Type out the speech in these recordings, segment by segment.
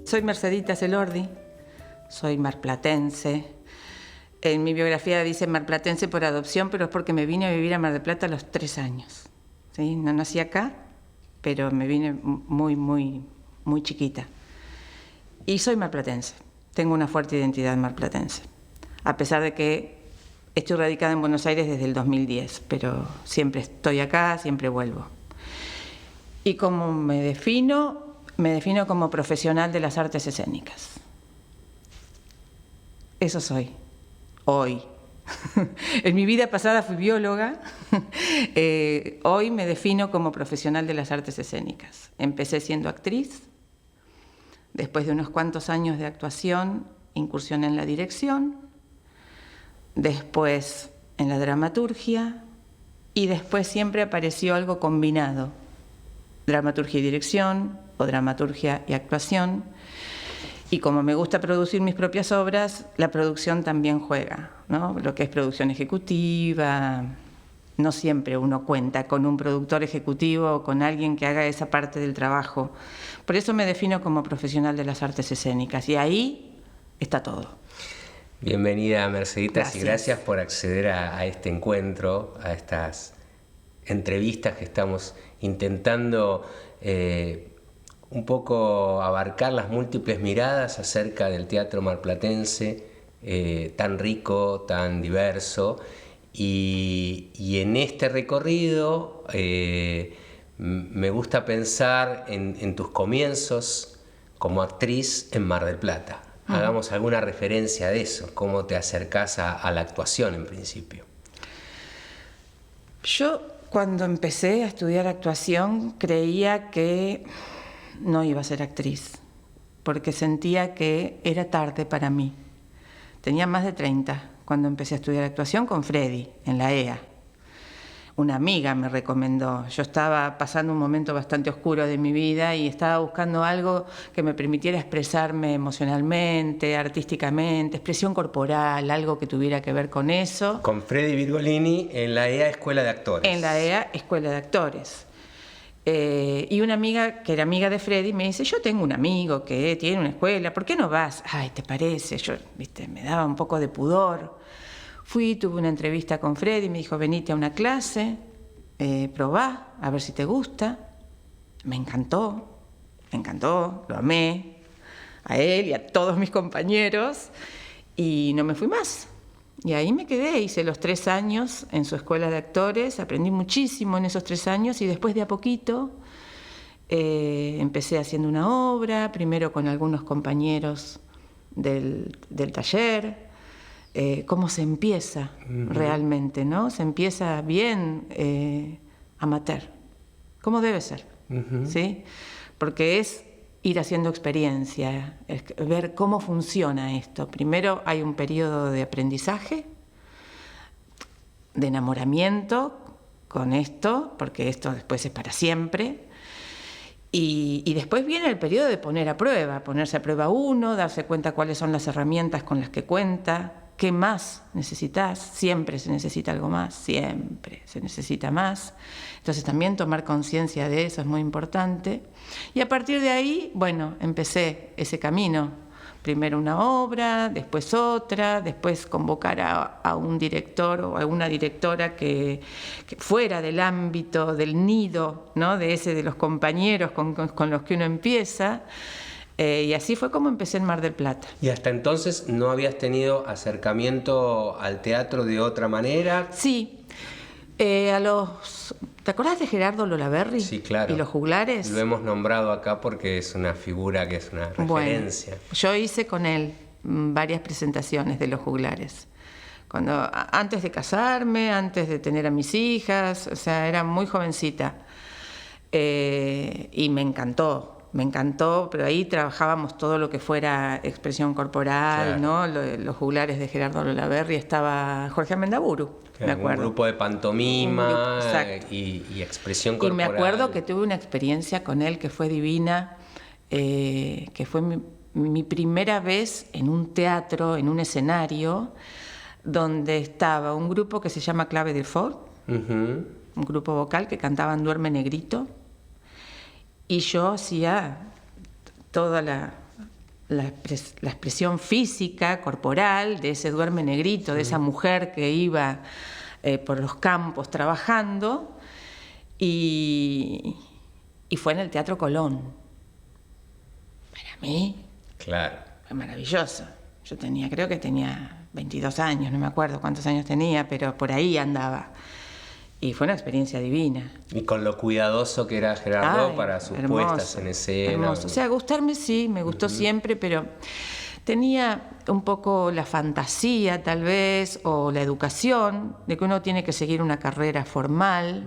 Soy Merceditas Elordi, soy marplatense. En mi biografía dice marplatense por adopción, pero es porque me vine a vivir a Mar del Plata a los 3 años. ¿Sí? No nací acá, pero me vine muy chiquita. Y soy marplatense, tengo una fuerte identidad marplatense, a pesar de que estoy radicada en Buenos Aires desde el 2010, pero siempre estoy acá, siempre vuelvo. Y como me defino como profesional de las artes escénicas. Eso soy, hoy. En mi vida pasada fui bióloga, hoy me defino como profesional de las artes escénicas. Empecé siendo actriz, después de unos cuantos años de actuación, incursioné en la dirección, después en la dramaturgia y después siempre apareció algo combinado, dramaturgia y dirección o dramaturgia y actuación. Y como me gusta producir mis propias obras, la producción también juega, ¿no? Lo que es producción ejecutiva. No siempre uno cuenta con un productor ejecutivo o con alguien que haga esa parte del trabajo. Por eso me defino como profesional de las artes escénicas y ahí está todo. Bienvenida, Merceditas, Gracias. Y gracias por acceder a este encuentro, a estas entrevistas que estamos intentando un poco abarcar las múltiples miradas acerca del teatro marplatense, tan rico, tan diverso. Y en este recorrido me gusta pensar en tus comienzos como actriz en Mar del Plata. Hagamos alguna referencia de eso, cómo te acercás a la actuación en principio. Yo cuando empecé a estudiar actuación creía que no iba a ser actriz, porque sentía que era tarde para mí. Tenía más de 30 cuando empecé a estudiar actuación con Freddy, en la EA. Una amiga me recomendó. Yo estaba pasando un momento bastante oscuro de mi vida y estaba buscando algo que me permitiera expresarme emocionalmente, artísticamente, expresión corporal, algo que tuviera que ver con eso. Con Freddy Virgolini en la EA Escuela de Actores. En la EA Escuela de Actores. Y una amiga, que era amiga de Freddy, me dice, yo tengo un amigo que tiene una escuela, ¿por qué no vas? Ay, ¿te parece? Yo, me daba un poco de pudor. Fui, tuve una entrevista con Freddy, me dijo, venite a una clase, probá, a ver si te gusta. Me encantó, lo amé, a él y a todos mis compañeros, y no me fui más. Y ahí me quedé, hice los 3 años en su escuela de actores, aprendí muchísimo en esos 3 años, y después de a poquito empecé haciendo una obra, primero con algunos compañeros del taller. Cómo se empieza realmente, ¿no? Se empieza bien amateur, como debe ser, ¿sí? Porque es ir haciendo experiencia, es ver cómo funciona esto. Primero hay un periodo de aprendizaje, de enamoramiento con esto, porque esto después es para siempre. Y después viene el periodo de poner a prueba, ponerse a prueba uno, darse cuenta cuáles son las herramientas con las que cuenta, qué más necesitas, siempre se necesita algo más, siempre se necesita más. Entonces también tomar conciencia de eso es muy importante. Y a partir de ahí, bueno, empecé ese camino. Primero una obra, después otra, después convocar a un director o a una directora que fuera del ámbito, del nido, ¿no? De los compañeros con los que uno empieza. Y así fue como empecé en Mar del Plata. ¿Y hasta entonces no habías tenido acercamiento al teatro de otra manera? Sí. ¿Te acordás de Gerardo Lolaberri? Sí, claro. ¿Y los juglares? Lo hemos nombrado acá porque es una figura que es una referencia. Bueno, yo hice con él varias presentaciones de los juglares. Antes de casarme, antes de tener a mis hijas, o sea, era muy jovencita. Y me encantó, pero ahí trabajábamos todo lo que fuera expresión corporal, claro. ¿No? Los juglares de Gerardo Lolaberri, estaba Jorge Amendaburu, me acuerdo. Un grupo de pantomima y expresión corporal. Y me acuerdo que tuve una experiencia con él que fue divina, que fue mi primera vez en un teatro, en un escenario, donde estaba un grupo que se llama Clave de Fort, un grupo vocal que cantaban Duerme Negrito, y yo hacía toda la expresión física, corporal, de ese duerme negrito, de esa mujer que iba por los campos trabajando, y fue en el Teatro Colón. Para mí, claro, fue maravilloso. Yo creo que tenía 22 años, no me acuerdo cuántos años tenía, pero por ahí andaba. Y fue una experiencia divina. Y con lo cuidadoso que era Gerardo para sus puestas en escena. Hermoso. O sea, gustarme sí, me gustó siempre, pero tenía un poco la fantasía tal vez, o la educación, de que uno tiene que seguir una carrera formal.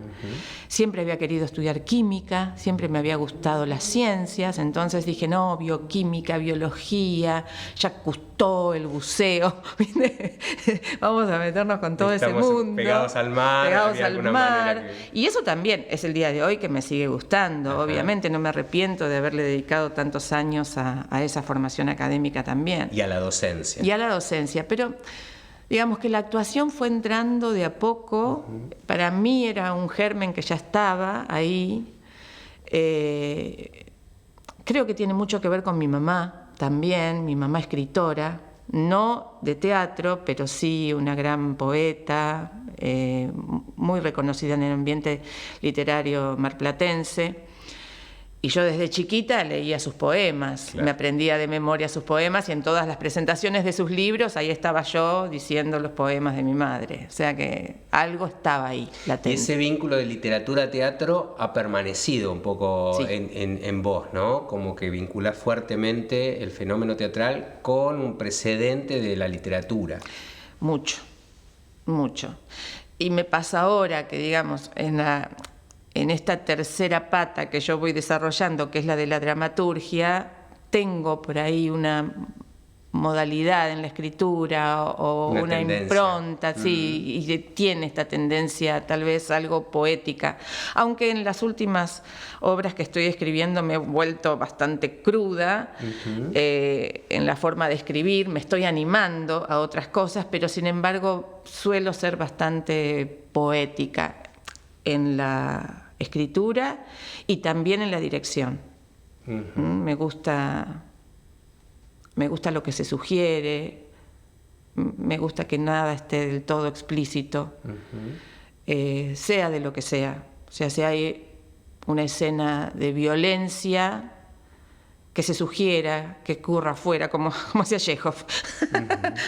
Siempre había querido estudiar química, siempre me había gustado las ciencias, entonces dije, no, bioquímica, biología, Jacques Cousteau, el buceo, vamos a meternos con todo ese mundo. Pegados al mar. Pegados al mar. Y eso también es el día de hoy que me sigue gustando. Obviamente no me arrepiento de haberle dedicado tantos años a esa formación académica también. Y a la docencia. Y a la docencia, pero digamos que la actuación fue entrando de a poco. Para mí era un germen que ya estaba ahí. Creo que tiene mucho que ver con mi mamá también, mi mamá escritora, no de teatro, pero sí una gran poeta, muy reconocida en el ambiente literario marplatense. Y yo desde chiquita leía sus poemas, claro. Me aprendía de memoria sus poemas, y en todas las presentaciones de sus libros, ahí estaba yo diciendo los poemas de mi madre. O sea que algo estaba ahí, latente. Y ese vínculo de literatura-teatro ha permanecido un poco sí. en vos, ¿no? Como que vinculás fuertemente el fenómeno teatral con un precedente de la literatura. Mucho, mucho. Y me pasa ahora que, digamos, en esta tercera pata que yo voy desarrollando, que es la de la dramaturgia, tengo por ahí una modalidad en la escritura o una impronta, sí, y tiene esta tendencia tal vez algo poética, aunque en las últimas obras que estoy escribiendo me he vuelto bastante cruda en la forma de escribir, me estoy animando a otras cosas, pero sin embargo suelo ser bastante poética en la escritura y también en la dirección. Me gusta lo que se sugiere, me gusta que nada esté del todo explícito, sea de lo que sea. O sea, si hay una escena de violencia, que se sugiera, que ocurra afuera, como hacía Chekhov.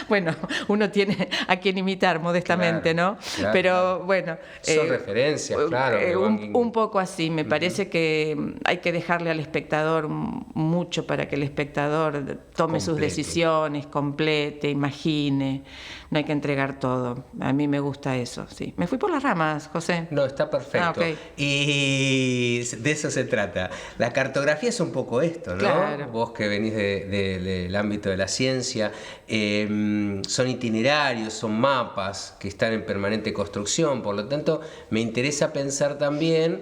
Bueno, uno tiene a quien imitar modestamente, claro, ¿no? Claro, pero bueno... Son referencias, claro. Un poco así, me parece que hay que dejarle al espectador mucho para que el espectador tome sus decisiones, complete, imagine. No hay que entregar todo. A mí me gusta eso, sí. Me fui por las ramas, José. No, está perfecto. Okay. Y de eso se trata. La cartografía es un poco esto, ¿no? Claro. Vos que venís del ámbito de la ciencia, son itinerarios, son mapas que están en permanente construcción. Por lo tanto, me interesa pensar también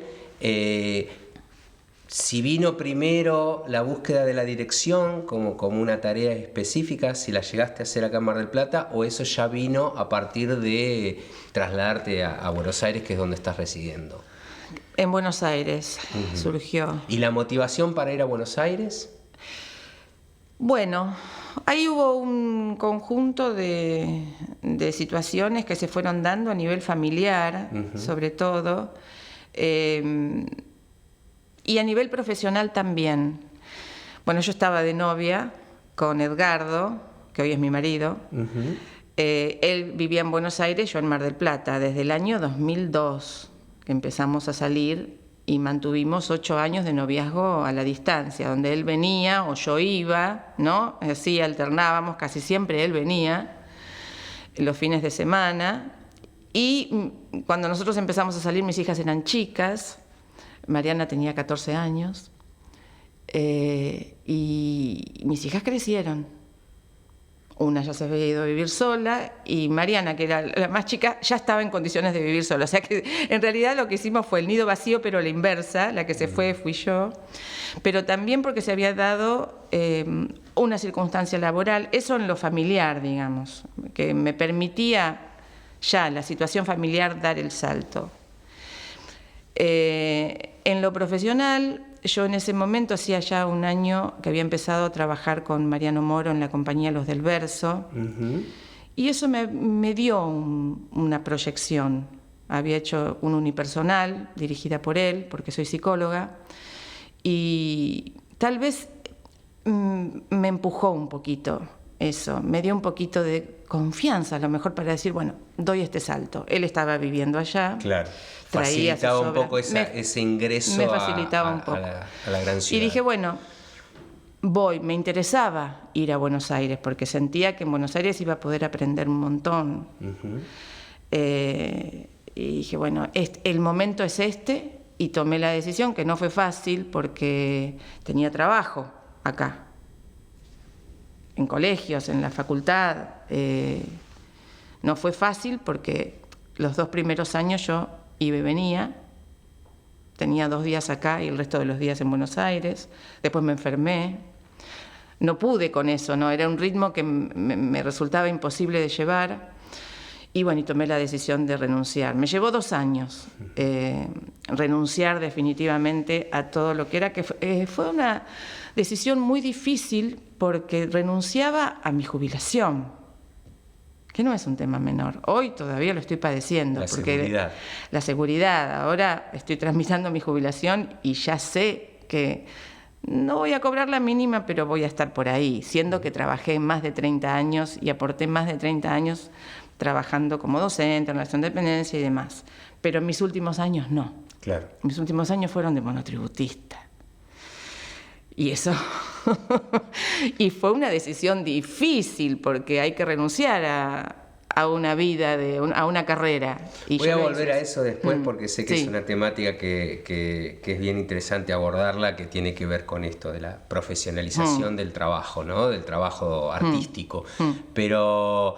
si vino primero la búsqueda de la dirección como una tarea específica, si la llegaste a hacer acá en Mar del Plata, o eso ya vino a partir de trasladarte a Buenos Aires, que es donde estás residiendo. En Buenos Aires surgió. ¿Y la motivación para ir a Buenos Aires? Bueno, ahí hubo un conjunto de situaciones que se fueron dando a nivel familiar, sobre todo, y a nivel profesional también. Bueno, yo estaba de novia con Edgardo, que hoy es mi marido. Él vivía en Buenos Aires, yo en Mar del Plata, desde el año 2002, que empezamos a salir y mantuvimos 8 años de noviazgo a la distancia, donde él venía o yo iba, ¿no? Así alternábamos, casi siempre él venía los fines de semana. Y cuando nosotros empezamos a salir, mis hijas eran chicas. Mariana tenía 14 años y mis hijas crecieron. Una ya se había ido a vivir sola y Mariana, que era la más chica, ya estaba en condiciones de vivir sola. O sea que en realidad lo que hicimos fue el nido vacío, pero la inversa. La que se fue fui yo. Pero también porque se había dado una circunstancia laboral, eso en lo familiar, digamos, que me permitía ya la situación familiar dar el salto. En lo profesional, yo en ese momento hacía ya un año que había empezado a trabajar con Mariano Moro en la compañía Los del Verso. Y eso me dio una proyección. Había hecho un unipersonal dirigida por él, porque soy psicóloga, y tal vez me empujó un poquito eso, me dio un poquito de confianza, a lo mejor, para decir, bueno, doy este salto. Él estaba viviendo allá. Claro. Traía facilitaba un poco ese ingreso me facilitaba un poco. A la gran ciudad. Y dije, bueno, me interesaba ir a Buenos Aires, porque sentía que en Buenos Aires iba a poder aprender un montón. Y dije, bueno, el momento es este, y tomé la decisión, que no fue fácil, porque tenía trabajo acá, en colegios, en la facultad. No fue fácil porque los 2 primeros años yo iba y venía, tenía 2 días acá y el resto de los días en Buenos Aires. Después me enfermé, no pude con eso, ¿no? Era un ritmo que me resultaba imposible de llevar. Y bueno, y tomé la decisión de renunciar. Me llevó 2 años renunciar definitivamente a todo lo que era, que fue una decisión muy difícil, porque renunciaba a mi jubilación, que no es un tema menor. Hoy todavía lo estoy padeciendo. La seguridad. La seguridad. Ahora estoy tramitando mi jubilación y ya sé que no voy a cobrar la mínima, pero voy a estar por ahí, siendo que trabajé más de 30 años y aporté más de 30 años trabajando como docente en relación de dependencia y demás. Pero en mis últimos años no. Claro. Mis últimos años fueron de monotributista. Y eso, y fue una decisión difícil, porque hay que renunciar a una vida, a una carrera. Y voy a volver a eso después, porque sé que sí. es una temática que es bien interesante abordarla, que tiene que ver con esto de la profesionalización del trabajo, ¿no? Del trabajo artístico. Pero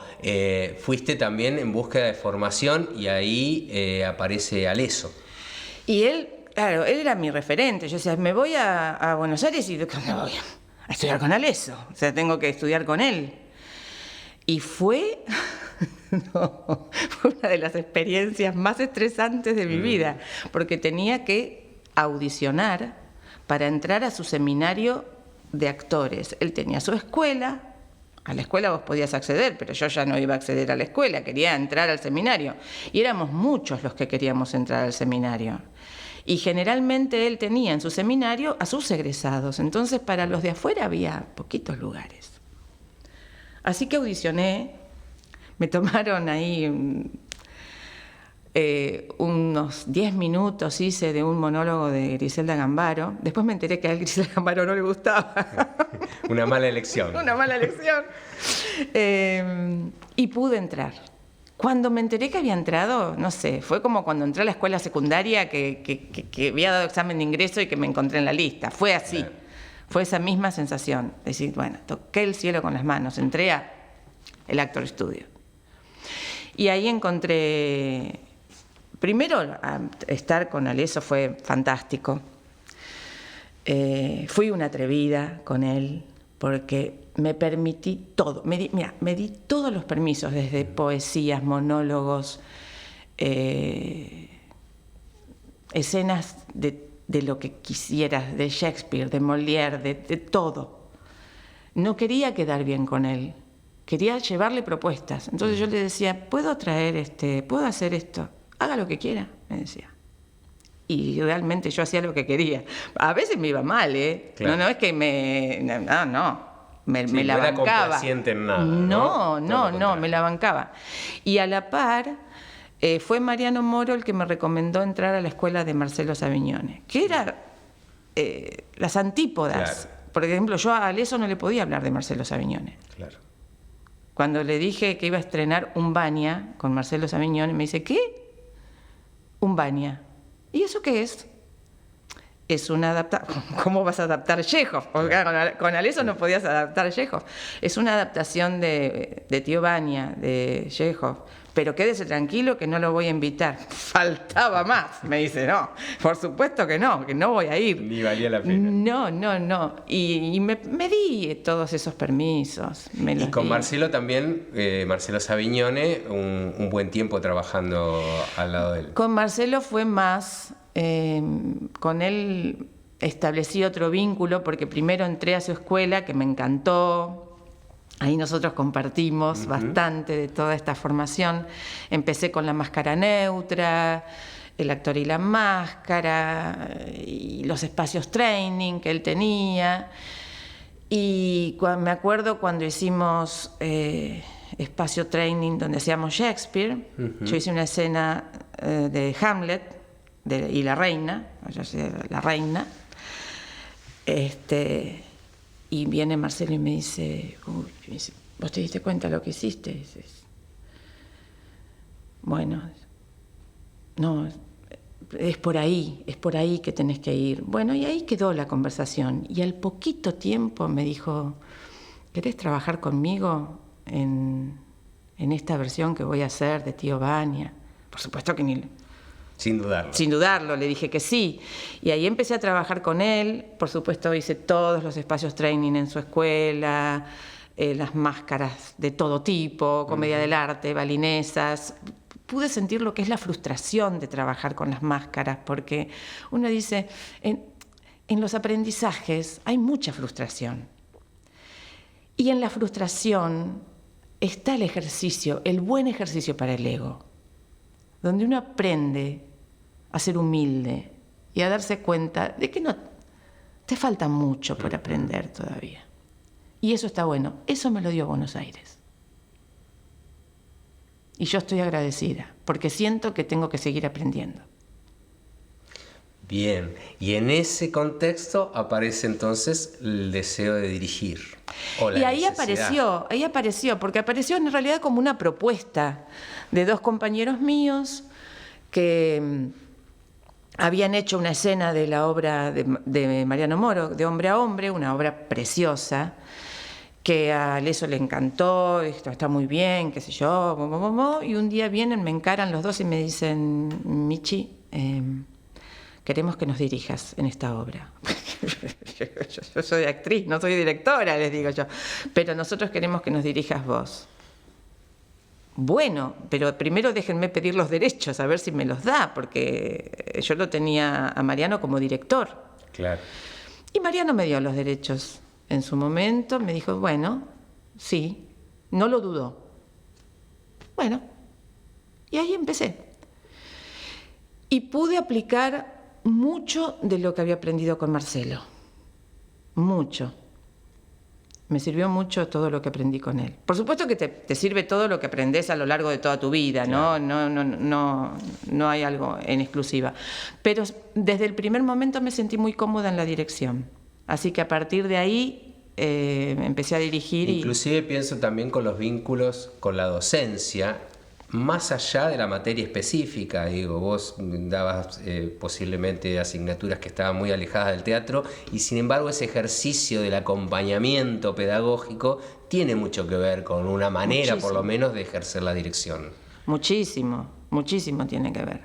fuiste también en búsqueda de formación, y ahí aparece Aleso. Y él, claro, él era mi referente. Yo decía, me voy a Buenos Aires y me voy a estudiar con Aleso. O sea, tengo que estudiar con él. Y fue una de las experiencias más estresantes de mi vida, porque tenía que audicionar para entrar a su seminario de actores. Él tenía su escuela. A la escuela vos podías acceder, pero yo ya no iba a acceder a la escuela, quería entrar al seminario. Y éramos muchos los que queríamos entrar al seminario. Y generalmente él tenía en su seminario a sus egresados. Entonces, para los de afuera había poquitos lugares. Así que audicioné, me tomaron ahí unos 10 minutos, hice de un monólogo de Griselda Gambaro. Después me enteré que a él Griselda Gambaro no le gustaba. Una mala elección. Una mala elección. Y pude entrar. Cuando me enteré que había entrado, no sé, fue como cuando entré a la escuela secundaria que había dado examen de ingreso y que me encontré en la lista. Fue así. Claro. Fue esa misma sensación. Decir, bueno, toqué el cielo con las manos, entré a el Actor Studio. Y ahí encontré, primero, estar con Aleso fue fantástico. Fui una atrevida con él, porque me permití todo. Me di todos los permisos, desde poesías, monólogos, escenas de lo que quisieras, de Shakespeare, de Molière, de todo. No quería quedar bien con él, quería llevarle propuestas. Entonces yo le decía, ¿puedo hacer esto? Haga lo que quiera, me decía. Y realmente yo hacía lo que quería. A veces me iba mal, ¿eh? Claro. No es que me la bancaba. No era complaciente en nada. No, me la bancaba. Y a la par, fue Mariano Moro el que me recomendó entrar a la escuela de Marcelo Savignone, que era las antípodas. Claro. Por ejemplo, yo a Aleso no le podía hablar de Marcelo Savignone. Claro. Cuando le dije que iba a estrenar Umbania con Marcelo Savignone, me dice, ¿qué? Umbania. ¿Y eso qué es? Es una adaptación. ¿Cómo vas a adaptar Chekhov? Porque con Aleso no podías adaptar Chekhov. Es una adaptación de Tío Vania, de Chekhov. Pero quédese tranquilo que no lo voy a invitar. Faltaba más. Me dice, no, por supuesto que no voy a ir. Ni valía la pena. No. Y me di todos esos permisos. Y con Marcelo también, Marcelo Savignone, un buen tiempo trabajando al lado de él. Con Marcelo fue más, con él establecí otro vínculo porque primero entré a su escuela, que me encantó. Ahí nosotros compartimos bastante de toda esta formación. Empecé con la máscara neutra, el actor y la máscara, y los espacios training que él tenía. Y me acuerdo cuando hicimos espacio training donde hacíamos Shakespeare, yo hice una escena de Hamlet y la reina, yo soy la reina, y viene Marcelo y me dice, ¿vos te diste cuenta de lo que hiciste? Y dices, bueno, no, es por ahí que tenés que ir. Bueno, y ahí quedó la conversación. Y al poquito tiempo me dijo, ¿querés trabajar conmigo en esta versión que voy a hacer de Tío Vania? Por supuesto que ni... Sin dudarlo. Sin dudarlo, le dije que sí. Y ahí empecé a trabajar con él. Por supuesto hice todos los espacios training en su escuela, las máscaras de todo tipo, comedia del arte, balinesas. Pude sentir lo que es la frustración de trabajar con las máscaras, porque uno dice, en los aprendizajes hay mucha frustración. Y en la frustración está el ejercicio, el buen ejercicio para el ego, donde uno aprende a ser humilde y a darse cuenta de que no te falta mucho por aprender todavía. Y eso está bueno. Eso me lo dio Buenos Aires. Y yo estoy agradecida, porque siento que tengo que seguir aprendiendo. Bien, y en ese contexto aparece entonces el deseo de dirigir. O la y ahí necesidad. apareció, porque apareció en realidad como una propuesta de dos compañeros míos que habían hecho una escena de la obra de Mariano Moro, de Hombre a Hombre, una obra preciosa, que a Leso le encantó, esto está muy bien, qué sé yo, y un día vienen, me encaran los dos y me dicen, Michi, queremos que nos dirijas en esta obra. Yo soy actriz, no soy directora, les digo yo, pero nosotros queremos que nos dirijas vos. Bueno, pero primero déjenme pedir los derechos, a ver si me los da, porque yo lo tenía a Mariano como director. Claro. Y Mariano me dio los derechos. En su momento me dijo, bueno, sí, no lo dudó. Bueno, y ahí empecé. Y pude aplicar mucho de lo que había aprendido con Marcelo. Mucho. Me sirvió mucho todo lo que aprendí con él. Por supuesto que te sirve todo lo que aprendes a lo largo de toda tu vida, ¿no? Claro. No hay algo en exclusiva. Pero desde el primer momento me sentí muy cómoda en la dirección. Así que a partir de ahí empecé a dirigir. Inclusive pienso también con los vínculos con la docencia, más allá de la materia específica. Digo, vos dabas posiblemente asignaturas que estaban muy alejadas del teatro y sin embargo ese ejercicio del acompañamiento pedagógico tiene mucho que ver con una manera, por lo menos, de ejercer la dirección. Muchísimo, muchísimo tiene que ver.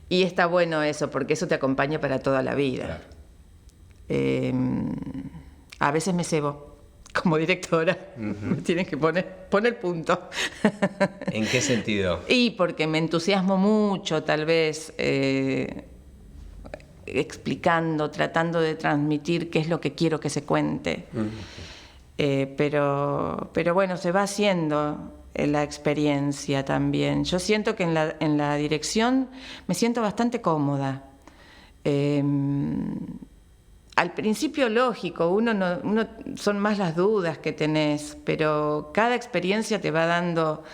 Y está bueno eso, porque eso te acompaña para toda la vida. Claro. A veces me cebo como directora. Me tienen que poner punto. ¿En qué sentido? Y porque me entusiasmo mucho, tal vez explicando, tratando de transmitir qué es lo que quiero que se cuente. Pero bueno, se va haciendo la experiencia también. Yo siento que en la dirección me siento bastante cómoda. Al principio, lógico, uno son más las dudas que tenés, pero cada experiencia te va dando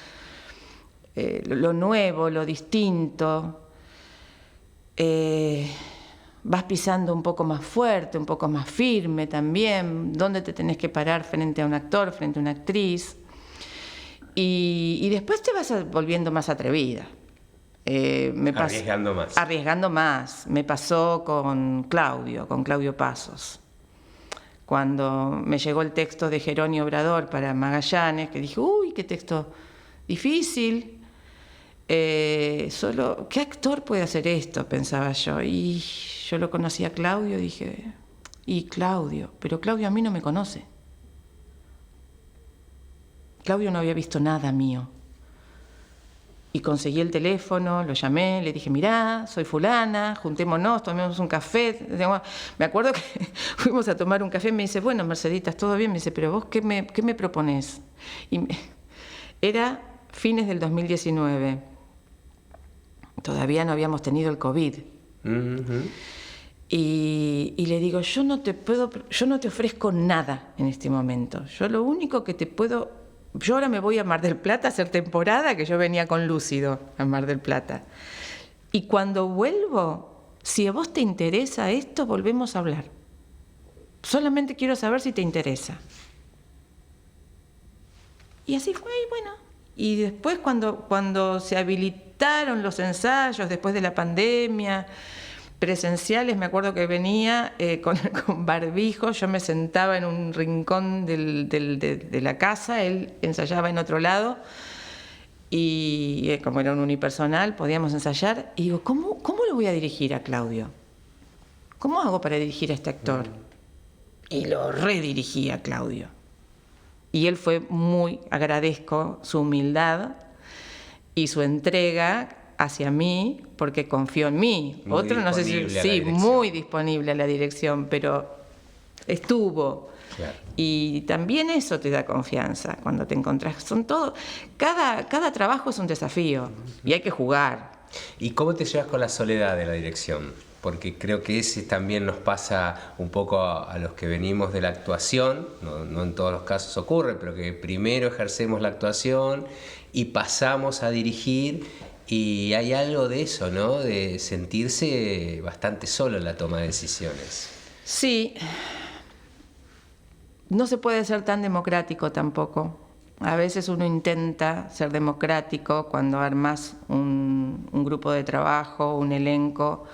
lo nuevo, lo distinto. Vas pisando un poco más fuerte, un poco más firme también, dónde te tenés que parar frente a un actor, frente a una actriz. Y después te vas volviendo más atrevida. Arriesgando más. Arriesgando más. Me pasó con Claudio Pasos. Cuando me llegó el texto de Jerónimo Obrador para Magallanes, que dije, uy, qué texto difícil. ¿Qué actor puede hacer esto? Pensaba yo. Y yo lo conocí a Claudio y dije, pero Claudio a mí no me conoce. Claudio no había visto nada mío. Y conseguí el teléfono, lo llamé, le dije, mirá, soy fulana, juntémonos, tomemos un café. Me acuerdo que fuimos a tomar un café y me dice, bueno, Merceditas, todo bien. Me dice, pero vos, ¿qué me proponés? Era fines del 2019. Todavía no habíamos tenido el COVID. Uh-huh. Y le digo, yo no te ofrezco nada en este momento. Yo lo único que te puedo... Yo ahora me voy a Mar del Plata a hacer temporada, que yo venía con Lúcido a Mar del Plata. Y cuando vuelvo, si a vos te interesa esto, volvemos a hablar. Solamente quiero saber si te interesa. Y así fue, y bueno. Y después cuando se habilitaron los ensayos, después de la pandemia, presenciales, me acuerdo que venía con barbijo, yo me sentaba en un rincón de la casa, él ensayaba en otro lado, y como era un unipersonal, podíamos ensayar, y digo, ¿cómo lo voy a dirigir a Claudio? ¿Cómo hago para dirigir a este actor? Y lo redirigí a Claudio. Y él fue agradezco su humildad y su entrega hacia mí, porque confió en mí. Muy Otro no sé si sí, muy disponible a la dirección, pero estuvo. Claro. Y también eso te da confianza cuando te encontrás. Cada trabajo es un desafío y hay que jugar. ¿Y cómo te llevas con la soledad de la dirección? Porque creo que ese también nos pasa un poco a los que venimos de la actuación, no en todos los casos ocurre, pero que primero ejercemos la actuación y pasamos a dirigir. Y hay algo de eso, ¿no? De sentirse bastante solo en la toma de decisiones. Sí. No se puede ser tan democrático tampoco. A veces uno intenta ser democrático cuando armas un grupo de trabajo, un elenco,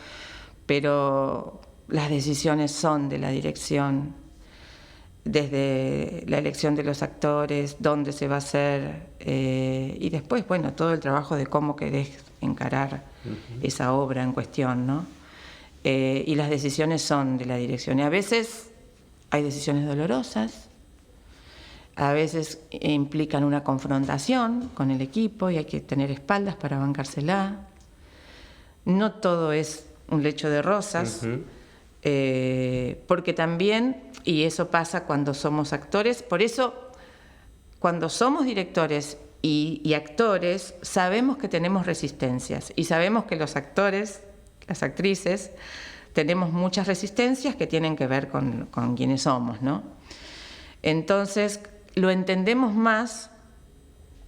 pero las decisiones son de la dirección, desde la elección de los actores, dónde se va a hacer, y después, bueno, todo el trabajo de cómo querés encarar esa obra en cuestión, ¿no? Y las decisiones son de la dirección. Y a veces hay decisiones dolorosas, a veces implican una confrontación con el equipo y hay que tener espaldas para bancársela. No todo es un lecho de rosas. Porque también, y eso pasa cuando somos actores, por eso cuando somos directores y actores, sabemos que tenemos resistencias y sabemos que los actores, las actrices, tenemos muchas resistencias que tienen que ver con quienes somos, ¿no? Entonces, lo entendemos más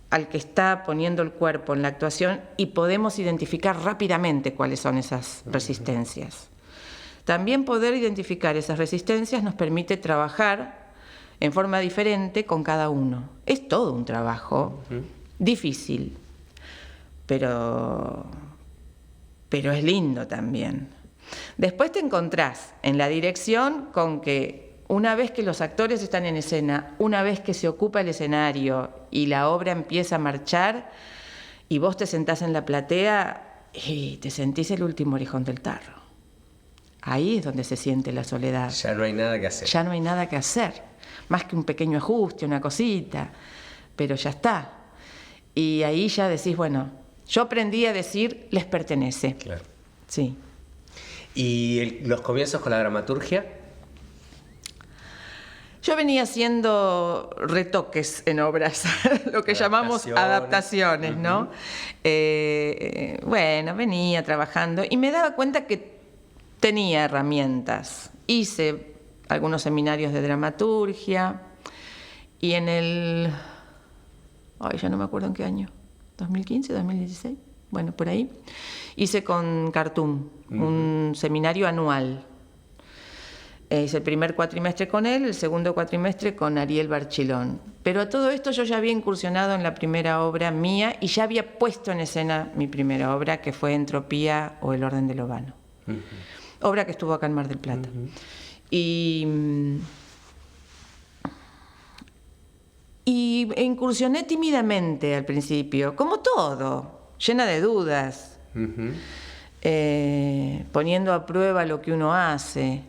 al que está poniendo el cuerpo en la actuación y podemos identificar rápidamente cuáles son esas resistencias. También poder identificar esas resistencias nos permite trabajar en forma diferente con cada uno. Es todo un trabajo difícil, pero es lindo también. Después te encontrás en la dirección con que una vez que los actores están en escena, una vez que se ocupa el escenario y la obra empieza a marchar y vos te sentás en la platea y te sentís el último orejón del tarro. Ahí es donde se siente la soledad. Ya no hay nada que hacer. Ya no hay nada que hacer, más que un pequeño ajuste, una cosita, pero ya está. Y ahí ya decís, bueno, yo aprendí a decir, les pertenece. Claro. Sí. ¿Y los comienzos con la dramaturgia? Yo venía haciendo retoques en obras, lo que llamamos adaptaciones, ¿no? Bueno, venía trabajando y me daba cuenta que tenía herramientas. Hice algunos seminarios de dramaturgia y en el... ya no me acuerdo en qué año, 2015, 2016, bueno, por ahí. Hice con Cartoon un seminario anual. Hice el primer cuatrimestre con él, el segundo cuatrimestre con Ariel Barchilón. Pero a todo esto yo ya había incursionado en la primera obra mía y ya había puesto en escena mi primera obra, que fue Entropía o El orden de lo vano. Obra que estuvo acá en Mar del Plata. Y incursioné tímidamente al principio, como todo, llena de dudas, poniendo a prueba lo que uno hace.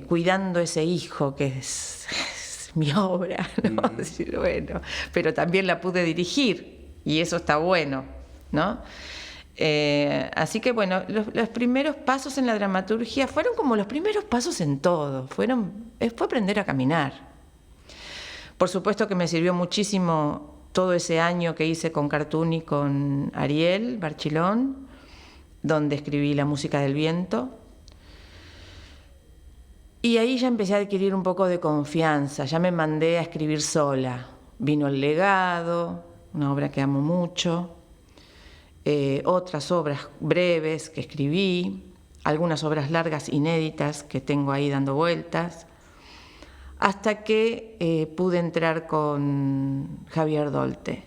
Cuidando ese hijo que es mi obra, ¿no? Decir, bueno, pero también la pude dirigir y eso está bueno, ¿no? Así que bueno, los primeros pasos en la dramaturgia fueron como los primeros pasos en todo, fue aprender a caminar. Por supuesto que me sirvió muchísimo todo ese año que hice con Cartoon y con Ariel Barchilón, donde escribí La música del viento. Y ahí ya empecé a adquirir un poco de confianza, ya me mandé a escribir sola. Vino El legado, una obra que amo mucho, otras obras breves que escribí, algunas obras largas inéditas que tengo ahí dando vueltas, hasta que pude entrar con Javier Dolte,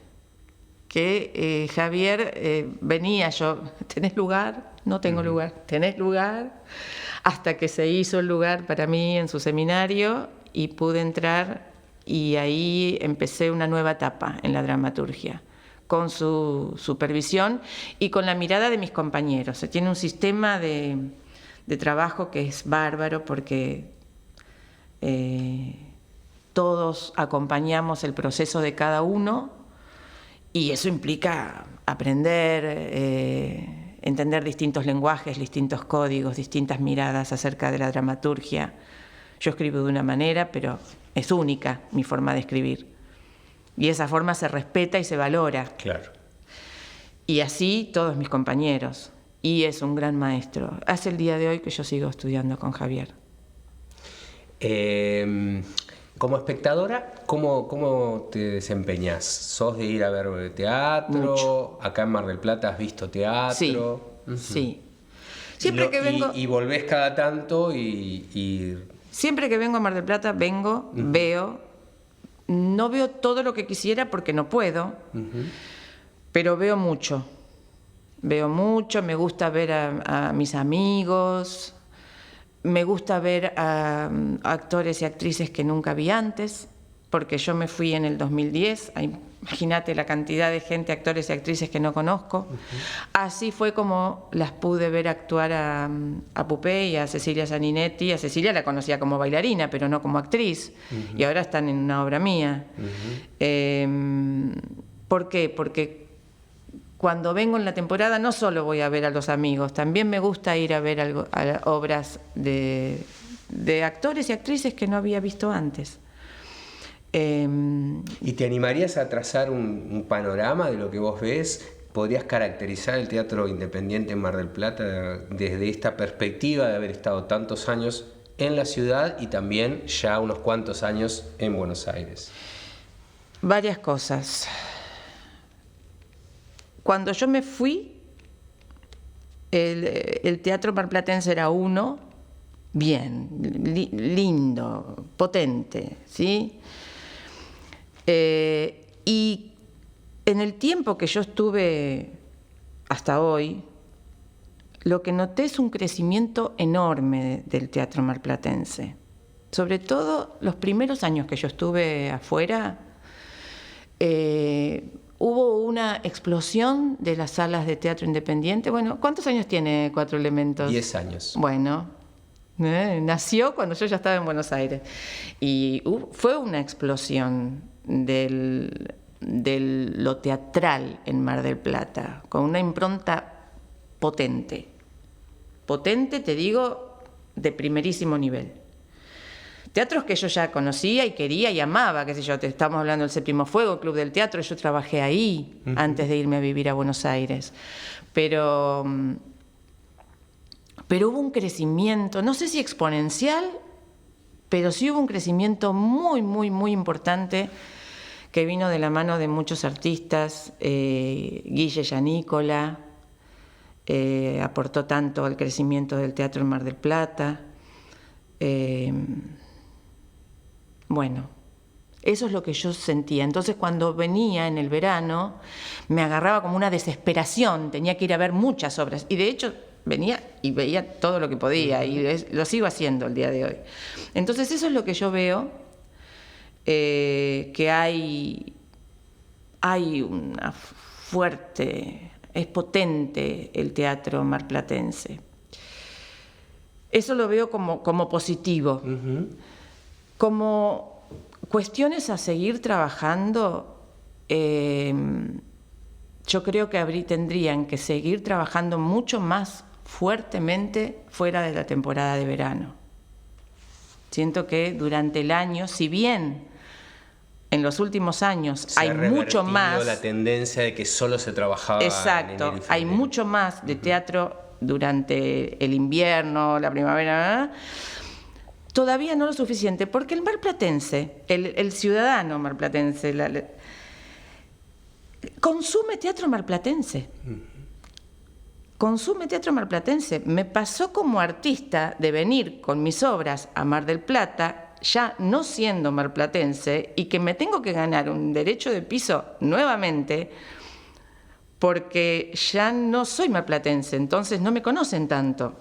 que Javier venía, yo, ¿tenés lugar? No tengo lugar, ¿tenés lugar? Hasta que se hizo el lugar para mí en su seminario y pude entrar, y ahí empecé una nueva etapa en la dramaturgia, con su supervisión y con la mirada de mis compañeros. Se tiene un sistema de trabajo que es bárbaro, porque todos acompañamos el proceso de cada uno, y eso implica aprender, entender distintos lenguajes, distintos códigos, distintas miradas acerca de la dramaturgia. Yo escribo de una manera, pero es única mi forma de escribir. Y esa forma se respeta y se valora. Claro. Y así todos mis compañeros. Y es un gran maestro. Hace el día de hoy que yo sigo estudiando con Javier. Como espectadora, ¿cómo te desempeñás? ¿Sos de ir a ver teatro? Mucho. Acá en Mar del Plata has visto teatro. Sí, sí. Siempre que vengo... Y volvés cada tanto y... Siempre que vengo a Mar del Plata, vengo, veo. No veo todo lo que quisiera porque no puedo, pero veo mucho. Veo mucho, me gusta ver a mis amigos, me gusta ver a actores y actrices que nunca vi antes, porque yo me fui en el 2010, imagínate la cantidad de gente, actores y actrices que no conozco. Así fue como las pude ver actuar a Pupé y a Cecilia Saninetti. A Cecilia la conocía como bailarina, pero no como actriz, y ahora están en una obra mía. ¿Por qué? Porque cuando vengo en la temporada no solo voy a ver a los amigos, también me gusta ir a ver a obras de actores y actrices que no había visto antes. ¿Y te animarías a trazar un panorama de lo que vos ves? ¿Podrías caracterizar el teatro independiente en Mar del Plata desde esta perspectiva de haber estado tantos años en la ciudad y también ya unos cuantos años en Buenos Aires? Varias cosas. Cuando yo me fui, el teatro marplatense era uno, bien, lindo, potente, ¿sí? Y en el tiempo que yo estuve hasta hoy, lo que noté es un crecimiento enorme del teatro marplatense. Sobre todo los primeros años que yo estuve afuera, hubo una explosión de las salas de teatro independiente. Bueno, ¿cuántos años tiene Cuatro Elementos? 10 años. Bueno, nació cuando yo ya estaba en Buenos Aires. Y fue una explosión de lo teatral en Mar del Plata, con una impronta potente. Potente, te digo, de primerísimo nivel. Teatros que yo ya conocía y quería y amaba, qué sé yo, te estamos hablando del Séptimo Fuego, Club del Teatro, yo trabajé ahí antes de irme a vivir a Buenos Aires. Pero hubo un crecimiento, no sé si exponencial, pero sí hubo un crecimiento muy, muy, muy importante que vino de la mano de muchos artistas. Guille Yanícola aportó tanto al crecimiento del teatro en Mar del Plata. Bueno, eso es lo que yo sentía. Entonces, cuando venía en el verano, me agarraba como una desesperación. Tenía que ir a ver muchas obras. Y de hecho, venía y veía todo lo que podía. Y lo sigo haciendo el día de hoy. Entonces, eso es lo que yo veo. Que hay una fuerte, es potente el teatro marplatense. Eso lo veo como positivo. Como cuestiones a seguir trabajando, yo creo que tendrían que seguir trabajando mucho más fuertemente fuera de la temporada de verano. Siento que durante el año, si bien en los últimos años hay mucho más... la tendencia de que solo se trabajaba exacto, en enero y hay febrero. mucho más de teatro durante el invierno, la primavera, todavía no lo suficiente, porque el marplatense, el ciudadano marplatense, consume teatro marplatense. Consume teatro marplatense. Me pasó como artista de venir con mis obras a Mar del Plata, ya no siendo marplatense, y que me tengo que ganar un derecho de piso nuevamente, porque ya no soy marplatense, entonces no me conocen tanto.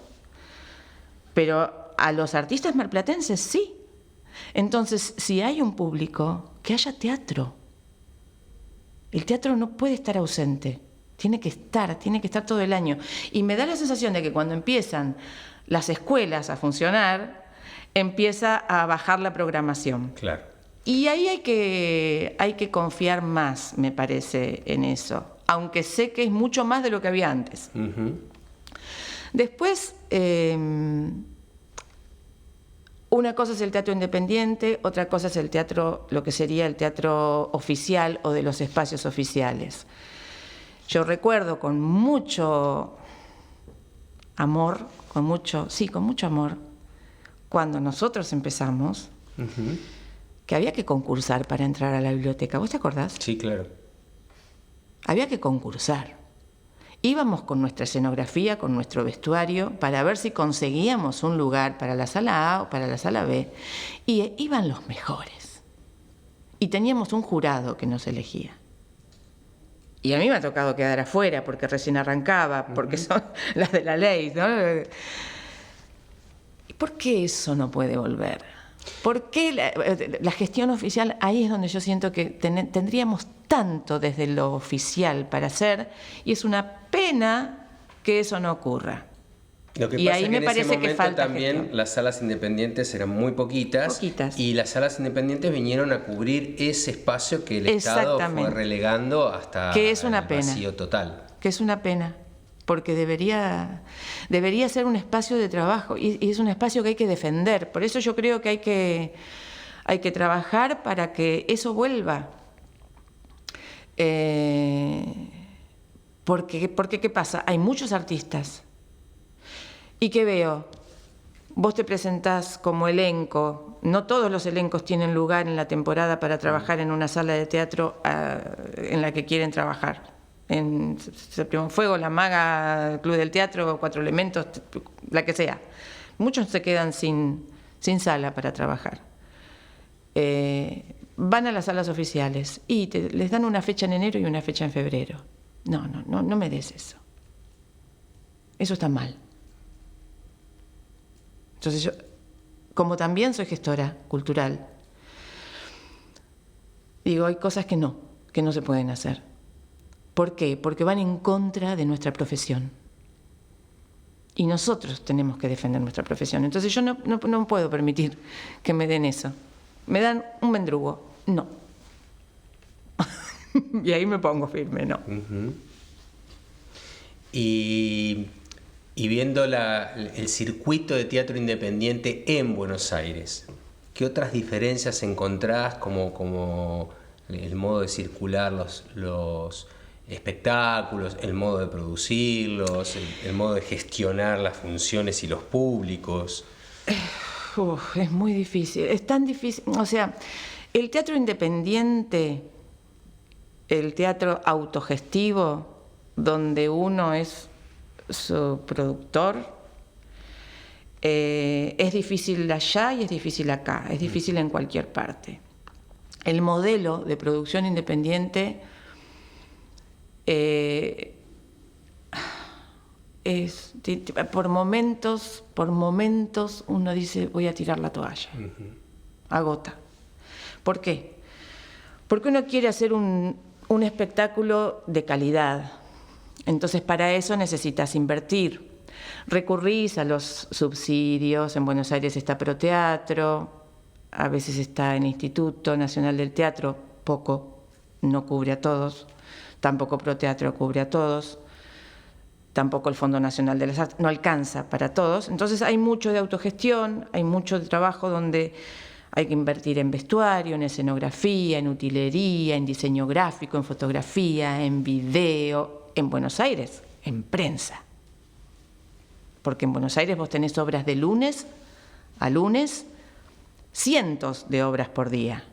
Pero a los artistas marplatenses sí. Entonces, si hay un público, que haya teatro. El teatro no puede estar ausente. Tiene que estar todo el año. Y me da la sensación de que cuando empiezan las escuelas a funcionar, empieza a bajar la programación. Claro. Y ahí hay que confiar más, me parece, en eso. Aunque sé que es mucho más de lo que había antes. Uh-huh. Después, una cosa es el teatro independiente, otra cosa es el teatro, lo que sería el teatro oficial o de los espacios oficiales. Yo recuerdo con mucho amor, con mucho amor, cuando nosotros empezamos, Uh-huh. que había que concursar para entrar a la biblioteca. ¿Vos te acordás? Sí, claro. Había que concursar. Íbamos con nuestra escenografía, con nuestro vestuario, para ver si conseguíamos un lugar para la sala A o para la sala B. Y iban los mejores. Y teníamos un jurado que nos elegía. Y a mí me ha tocado quedar afuera porque recién arrancaba, porque son las de la ley, ¿no? ¿Y por qué eso no puede volver? ¿Por qué la gestión oficial? Ahí es donde yo siento que tendríamos tanto desde lo oficial para hacer, y es una pena que eso no ocurra. Lo que Y pasa ahí es me que en parece ese que momento falta también gestión. las salas independientes eran muy poquitas, y las salas independientes vinieron a cubrir ese espacio que el Estado fue relegando hasta que es una el pena. vacío total. Que es una pena, porque debería ser un espacio de trabajo, y es un espacio que hay que defender. Por eso yo creo que hay que trabajar para que eso vuelva. Porque ¿qué pasa? Hay muchos artistas. ¿Y qué veo? Vos te presentás como elenco. No todos los elencos tienen lugar en la temporada para trabajar en una sala de teatro en la que quieren trabajar. En Séptimo Fuego, La Maga, Club del Teatro, Cuatro Elementos, la que sea. Muchos se quedan sin sala para trabajar. Van a las salas oficiales y les dan una fecha en enero y una fecha en febrero. No me des eso. Eso está mal. Entonces yo, como también soy gestora cultural, digo, hay cosas que no se pueden hacer. ¿Por qué? Porque van en contra de nuestra profesión. Y nosotros tenemos que defender nuestra profesión. Entonces yo no puedo permitir que me den eso. Me dan un mendrugo. No. Y ahí me pongo firme, no. Uh-huh. Y viendo el circuito de teatro independiente en Buenos Aires, ¿qué otras diferencias encontrás como el modo de circular los espectáculos, el modo de producirlos, el modo de gestionar las funciones y los públicos? Es muy difícil, es tan difícil. O sea, el teatro independiente, el teatro autogestivo, donde uno es su productor, es difícil allá y es difícil acá, es difícil en cualquier parte. El modelo de producción independiente es, por momentos uno dice, voy a tirar la toalla. Uh-huh. Agota. ¿Por qué? Porque uno quiere hacer un espectáculo de calidad. Entonces, para eso necesitas invertir. Recurrís a los subsidios. En Buenos Aires está Proteatro, a veces está el Instituto Nacional del Teatro, poco, no cubre a todos, tampoco Proteatro cubre a todos, tampoco el Fondo Nacional de las Artes, no alcanza para todos. Entonces hay mucho de autogestión, hay mucho de trabajo donde hay que invertir en vestuario, en escenografía, en utilería, en diseño gráfico, en fotografía, en video, en Buenos Aires, en prensa. Porque en Buenos Aires vos tenés obras de lunes a lunes, cientos de obras por día,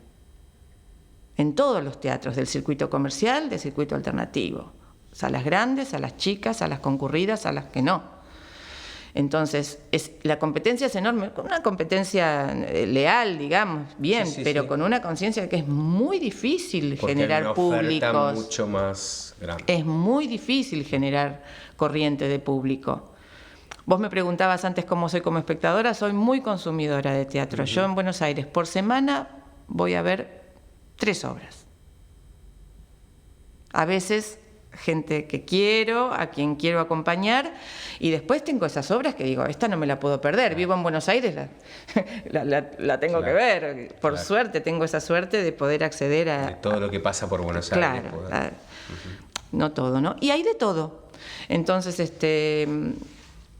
en todos los teatros del circuito comercial, del circuito alternativo. Salas grandes, salas chicas, salas concurridas, salas que no. Entonces, la competencia es enorme, con una competencia leal, digamos, bien, pero con una conciencia de que es muy difícil generar hay una oferta públicos. mucho más grande. Es muy difícil generar corriente de público. Vos me preguntabas antes cómo soy como espectadora, soy muy consumidora de teatro. Yo en Buenos Aires, por semana, voy a ver 3 obras. A veces gente que quiero, a quien quiero acompañar, y después tengo esas obras que digo, esta no me la puedo perder, vivo en Buenos Aires, la tengo que ver. Por suerte, tengo esa suerte de poder acceder a... De todo lo que pasa por Buenos Aires. Claro, no todo, ¿no? Y hay de todo. Entonces,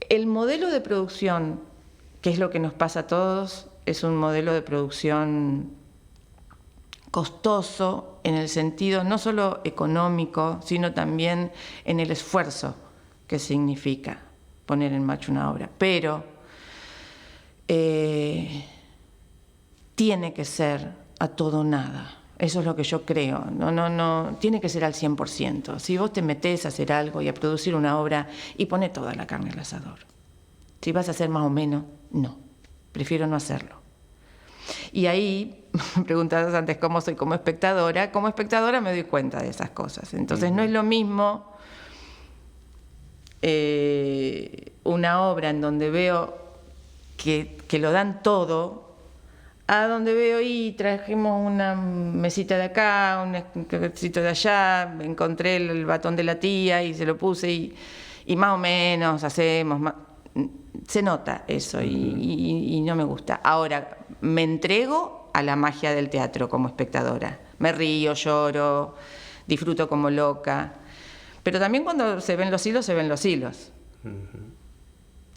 el modelo de producción, que es lo que nos pasa a todos, es un modelo de producción costoso en el sentido no solo económico, sino también en el esfuerzo que significa poner en marcha una obra. Pero tiene que ser a todo o nada. Eso es lo que yo creo. No, tiene que ser al 100%. Si vos te metés a hacer algo y a producir una obra y poné toda la carne al asador. Si vas a hacer más o menos, no. Prefiero no hacerlo. Y ahí, me preguntabas antes cómo soy como espectadora. Como espectadora me doy cuenta de esas cosas. Entonces no es lo mismo una obra en donde veo que lo dan todo, a donde veo y trajimos una mesita de acá, un cosito de allá, encontré el batón de la tía y se lo puse y más o menos hacemos... Se nota eso y no me gusta. Ahora, me entrego a la magia del teatro como espectadora. Me río, lloro, disfruto como loca. Pero también cuando se ven los hilos, se ven los hilos.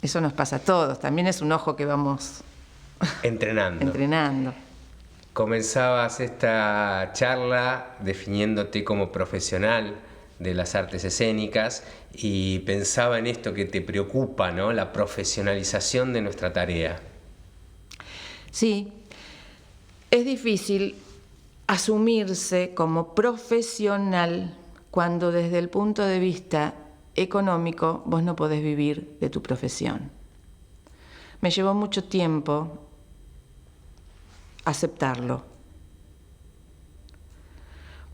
Eso nos pasa a todos. También es un ojo que vamos entrenando. Comenzabas esta charla definiéndote como profesional de las artes escénicas y pensaba en esto que te preocupa, ¿no? La profesionalización de nuestra tarea. Sí, es difícil asumirse como profesional cuando desde el punto de vista económico vos no podés vivir de tu profesión. Me llevó mucho tiempo aceptarlo,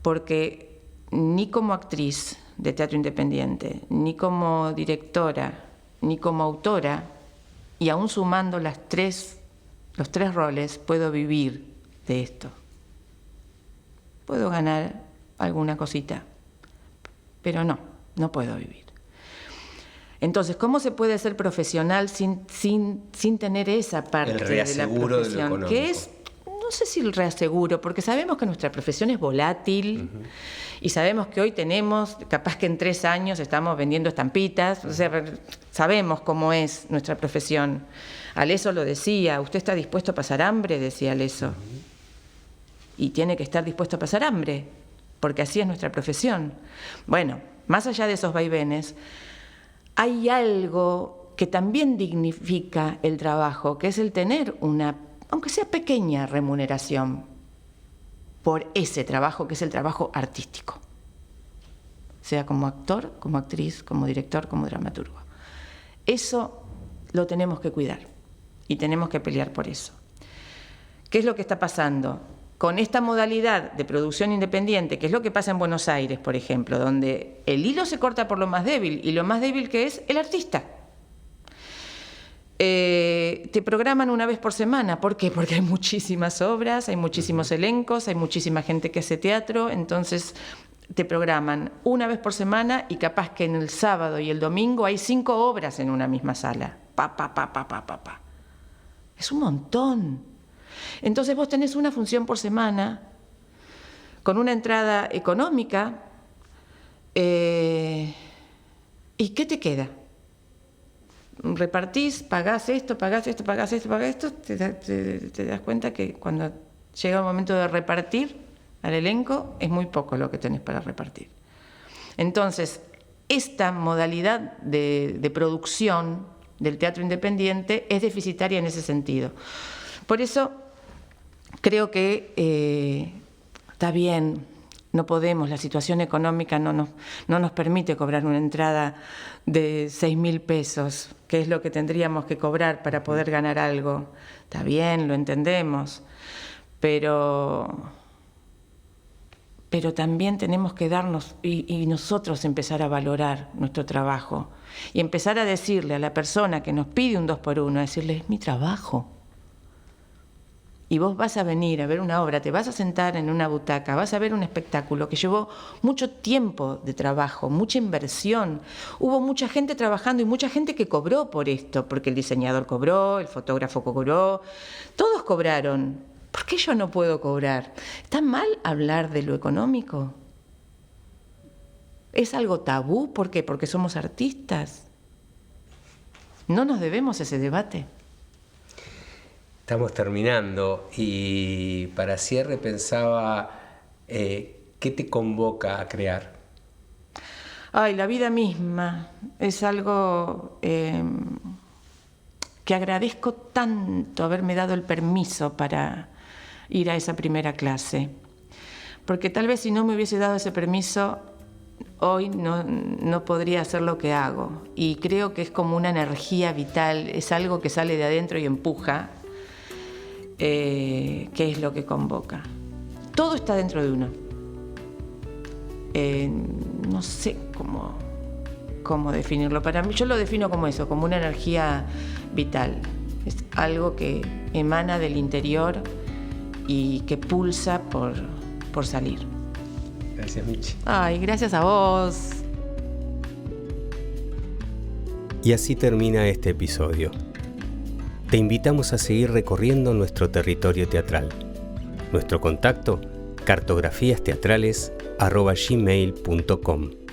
porque ni como actriz de teatro independiente, ni como directora, ni como autora, y aún sumando los tres roles, puedo vivir de esto. Puedo ganar alguna cosita, pero no puedo vivir. Entonces, ¿cómo se puede ser profesional sin tener esa parte de la profesión? Que es, no sé si el reaseguro, porque sabemos que nuestra profesión es volátil y sabemos que hoy tenemos, capaz que en 3 años estamos vendiendo estampitas, o sea, sabemos cómo es nuestra profesión. Aleso lo decía, ¿usted está dispuesto a pasar hambre?, decía Aleso. Y tiene que estar dispuesto a pasar hambre, porque así es nuestra profesión. Bueno, más allá de esos vaivenes, hay algo que también dignifica el trabajo, que es el tener una, aunque sea pequeña, remuneración por ese trabajo, que es el trabajo artístico, sea como actor, como actriz, como director, como dramaturgo. Eso lo tenemos que cuidar y tenemos que pelear por eso. ¿Qué es lo que está pasando? Con esta modalidad de producción independiente, que es lo que pasa en Buenos Aires, por ejemplo, donde el hilo se corta por lo más débil, y lo más débil que es el artista. Te programan una vez por semana. ¿Por qué? Porque hay muchísimas obras, hay muchísimos elencos, hay muchísima gente que hace teatro, entonces te programan una vez por semana y capaz que en el sábado y el domingo hay 5 obras en una misma sala. Es un montón. Entonces vos tenés una función por semana con una entrada económica. ¿Y qué te queda? Repartís, pagás esto, te das cuenta que cuando llega el momento de repartir al elenco es muy poco lo que tenés para repartir. Entonces, esta modalidad de producción del teatro independiente es deficitaria en ese sentido. Por eso creo que está bien, no podemos, la situación económica no nos permite cobrar una entrada de 6.000 pesos, que es lo que tendríamos que cobrar para poder ganar algo. Está bien, lo entendemos, pero también tenemos que darnos y nosotros empezar a valorar nuestro trabajo y empezar a decirle a la persona que nos pide un 2x1, decirle, es mi trabajo. Y vos vas a venir a ver una obra, te vas a sentar en una butaca, vas a ver un espectáculo que llevó mucho tiempo de trabajo, mucha inversión. Hubo mucha gente trabajando y mucha gente que cobró por esto, porque el diseñador cobró, el fotógrafo cobró, todos cobraron. ¿Por qué yo no puedo cobrar? ¿Está mal hablar de lo económico? ¿Es algo tabú? ¿Por qué? Porque somos artistas. No nos debemos ese debate. Estamos terminando y para cierre pensaba, ¿qué te convoca a crear? Ay, la vida misma es algo que agradezco tanto haberme dado el permiso para ir a esa primera clase. Porque tal vez si no me hubiese dado ese permiso, hoy no podría hacer lo que hago. Y creo que es como una energía vital, es algo que sale de adentro y empuja. ¿Qué es lo que convoca? Todo está dentro de uno. No sé cómo definirlo. Para mí, yo lo defino como eso, como una energía vital. Es algo que emana del interior y que pulsa por salir. Gracias, Michi. Ay, gracias a vos. Y así termina este episodio. Te invitamos a seguir recorriendo nuestro territorio teatral. Nuestro contacto, cartografiasteatrales@gmail.com.